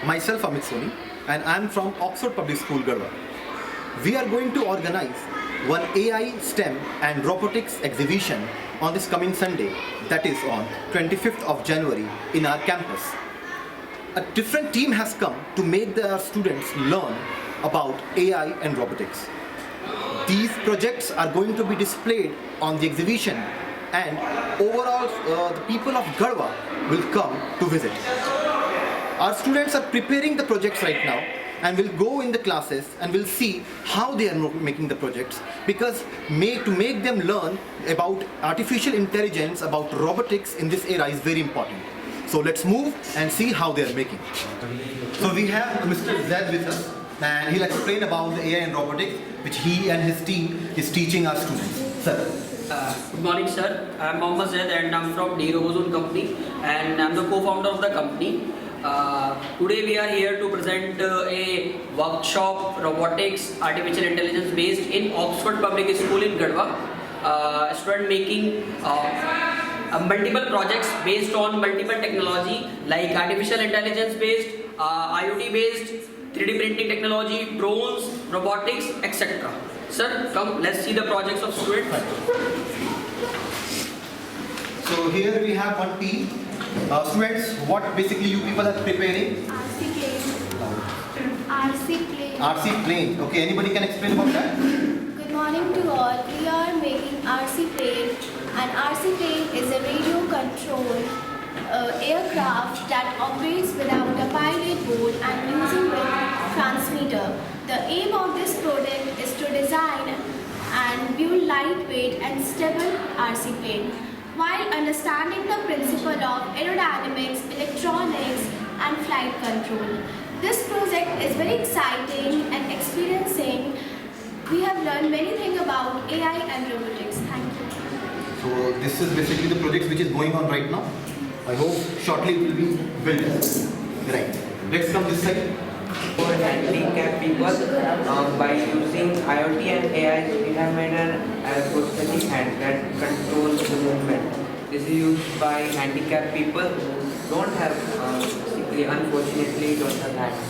Myself Amit Soni, and I am from Oxford Public School, Garhwa. We are going to organize one AI, STEM and robotics exhibition on this coming Sunday, that is on 25th of January in our campus. A different team has come to make the students learn about AI and robotics. These projects are going to be displayed on the exhibition, and overall the people of Garhwa will come to visit. Our students are preparing the projects right now and will go in the classes and will see how they are making the projects, because to make them learn about artificial intelligence, about robotics in this era is very important. So let's move and see how they are making. So we have Mr. Zaid with us, and he'll explain about the AI and robotics which he and his team is teaching our students. Sir. Good morning, sir. I'm Mohammad Zaid and I'm from D Robozone company, and I'm the co-founder of the company. Today we are here to present a workshop robotics artificial intelligence based in Oxford Public School in Garhwa. Student making multiple projects based on multiple technology like artificial intelligence based, IoT based, 3D printing technology, drones, robotics, etc. Sir, come, let's see the projects of students. So here we have one team. Students, what basically you people are preparing? RC plane. RC plane. RC plane. Okay, anybody can explain about that? Good morning to all. We are making RC plane. An RC plane is a radio controlled aircraft that operates without a pilot board and using a transmitter. The aim of this project is to design and build lightweight and stable RC plane, while understanding the principle of aerodynamics, electronics and flight control. This project is very exciting and experiencing. We have learned many things about AI and robotics. Thank you. So this is basically the project which is going on right now. I hope shortly it will be built. Right. Let's come this side. For handicapped people, by using IoT and AI, we have made an prosthetic hand that controls the movement. This is used by handicapped people who don't have, unfortunately, don't have hands.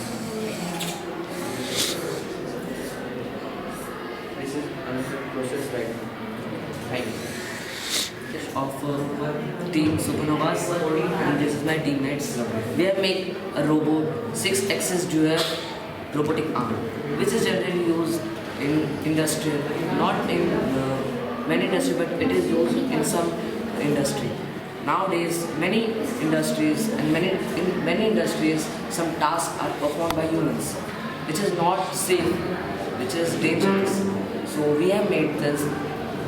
This is another process right now. Thank you. Of Team Supernovas, and this is my teammates. We have made a robot 6-axis dual robotic arm, which is generally used in industry, not in many industry, but it is used in some industry. Nowadays, many industries and in many industries, some tasks are performed by humans, which is not safe, which is dangerous. So we have made this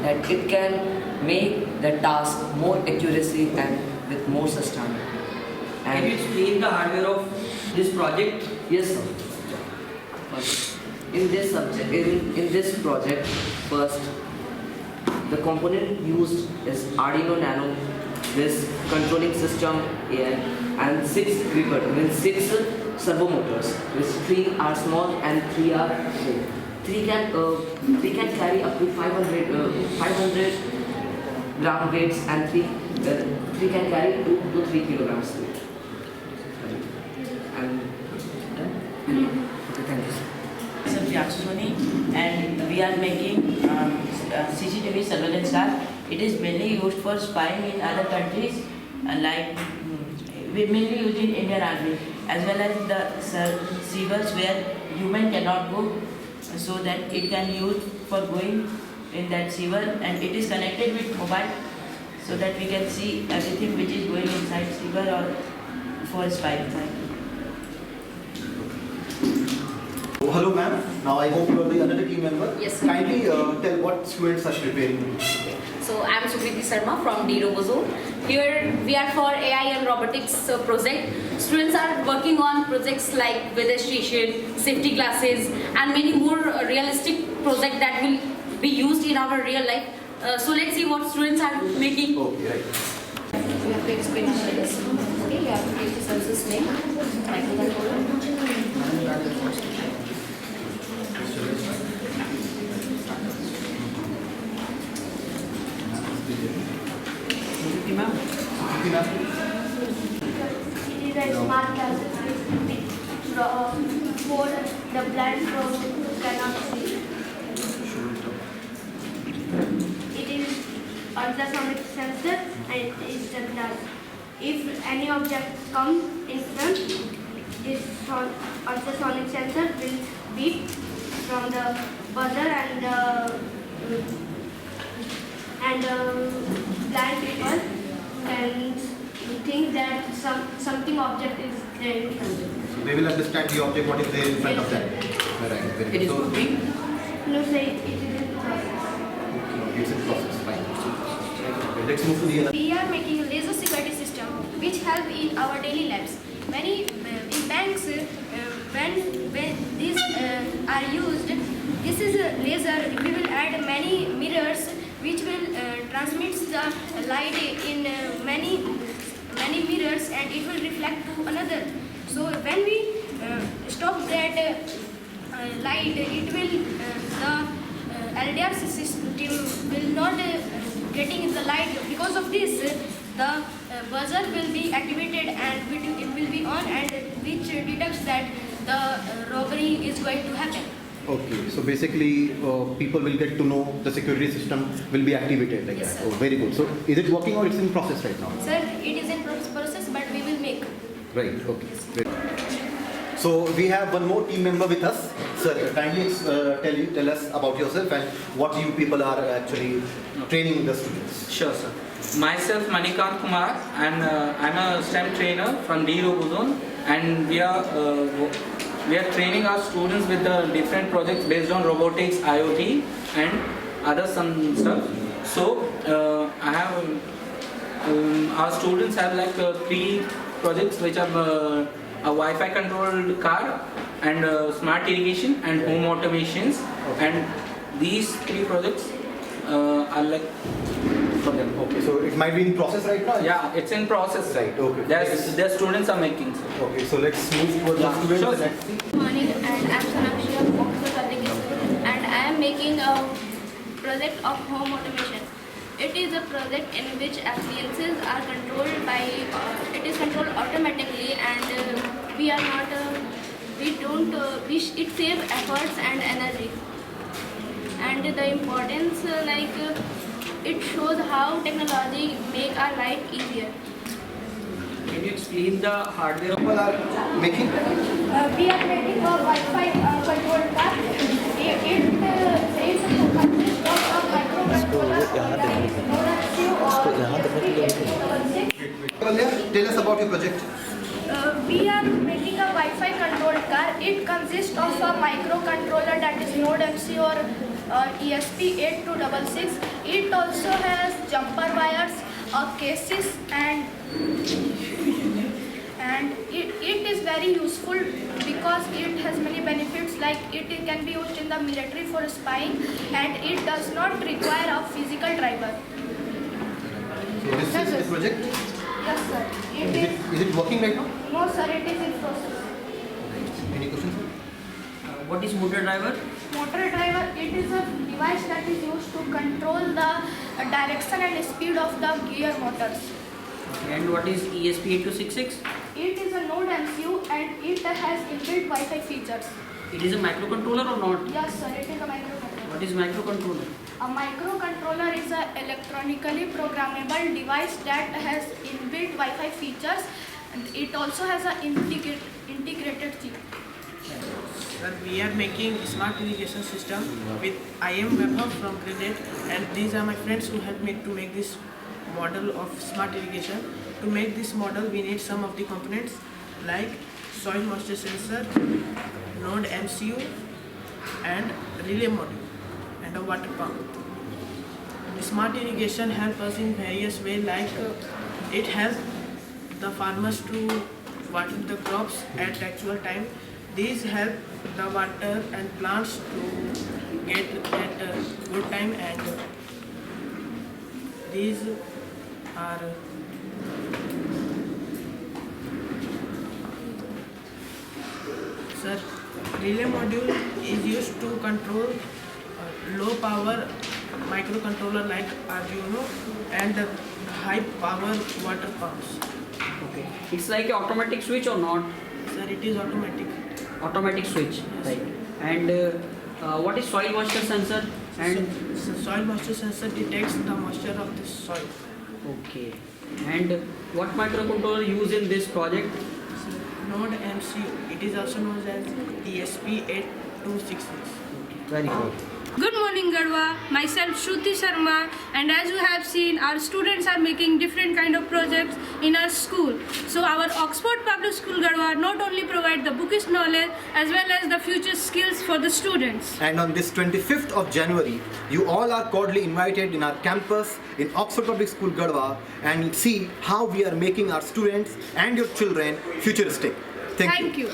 that it can make the task more accuracy and with more sustainability. Can you explain the hardware of this project? Yes, sir. First, in this subject, in this project, first, the component used is Arduino Nano, this controlling system AI, and 6 servo motors, which 3 are small and 3 are big. 3 can carry up to 500 gram weights, and 3 can carry 2 to 3 kilograms weight. And okay, thank you. Myself Priyanshu Soni, and we are making CCTV surveillance lab. It is mainly used for spying in other countries, we mainly use in Indian Army, as well as the receivers where human cannot go, so that it can use for going in that receiver, and it is connected with mobile, so that we can see everything which is going inside receiver or for spying. Oh, hello ma'am. Now I hope you are the another team member. Yes, sir. Kindly tell what students are preparing. So I am Sukriti Sharma from D Robozone. Here we are for AI and robotics project. Students are working on projects like weather station, safety glasses, and many more realistic projects that will be used in our real life. So let's see what students are making. Okay, right. You have to explain this. Okay, you have to take the services name, microcontroller. It is a smart class. the blind person cannot see. It is ultrasonic sensor and it is the glass. If any object comes in front, this ultrasonic sensor will beep from the buzzer and blind people can think that something object is there in front. So they will understand the object what is there in front of them. Right. Very It is good. So, working. No, say it is in process. okay, it's in process. Fine. Okay, let's move to the other. We are making a laser security system which help in our daily lives. Many in banks, when these are used, this is a laser. We will add many mirrors which will transmit the light in many mirrors and it will reflect to another. So when we stop that light, it will the LDR system will not getting the light. Because of this, the buzzer will be activated and it will be on, and which detects that the robbery is going to happen. Okay, so basically people will get to know the security system will be activated like Yes, that. sir. Oh, very good. So is it working or it's in process right now? Sir, it is in process, but we will make. Right, okay. Great. So we have one more team member with us. Sir, kindly tell us about yourself and what you people are actually training the students. Sure, sir. Myself, Manikant Kumar, and I'm a STEM trainer from D. Robozone, and we are training our students with the different projects based on robotics, IoT, and other some stuff. So I have our students have like 3 projects which are a Wi-Fi controlled car and smart irrigation and home automations, and these 3 projects are like for them. Okay, so it might be in process right now? Yeah, it's in process. Right, okay. Their students are making. Sir. Okay, so let's move towards the students. Sure, and sir. let's see. Morning, and I'm Sonakshi of Oxford Public School, and I am making a project of home automation. It is a project in which appliances are controlled by, it is controlled automatically, and it saves efforts and energy. And the importance, it shows how technology make our life easier. Can you explain the hardware? People are making. We are making a Wi-Fi controlled car. It consists of a microcontroller that is known as Tell us about your project. We are making a Wi-Fi controlled car. It consists of a microcontroller that is Node MCU or ESP8266. It also has jumper wires, cases, and it is very useful because it has many benefits, like it can be used in the military for spying, and it does not require a physical driver. So this is the project. Yes, sir. Is it working right now? No, sir, it is in process. Any questions? What is motor driver? Motor driver, it is a device that is used to control the direction and speed of the gear motors. And what is ESP8266? It is a Node MCU and it has inbuilt Wi-Fi features. It is a microcontroller or not? Yes, sir, it is a microcontroller. What is microcontroller? A microcontroller is an electronically programmable device that has inbuilt Wi-Fi features, and it also has an integrated chip. Sir, we are making smart irrigation system with IM Webhub from Grenade, and these are my friends who helped me to make this model of smart irrigation. To make this model, we need some of the components like soil moisture sensor, Node MCU, and relay module, and a water pump. The smart irrigation helps us in various ways, like it helps the farmers to water the crops at actual time. These help the water and plants to get at a good time, and these are sir, relay module is used to control low power microcontroller like Arduino and the high power water pumps. Okay. It's like an automatic switch or not? Sir, it is automatic. automatic switch, right? And what is soil moisture sensor? And Soil moisture sensor detects the moisture of the soil. okay. And what microcontroller used in this project? Node MCU. It is also known as ESP8266. Very good. Good morning, Garhwa. Myself Shruti Sharma, and as you have seen, our students are making different kind of projects in our school. So our Oxford Public School Garhwa not only provide the bookish knowledge as well as the future skills for the students. And on this 25th of January, you all are cordially invited in our campus in Oxford Public School Garhwa and see how we are making our students and your children futuristic. Thank you. Thank you.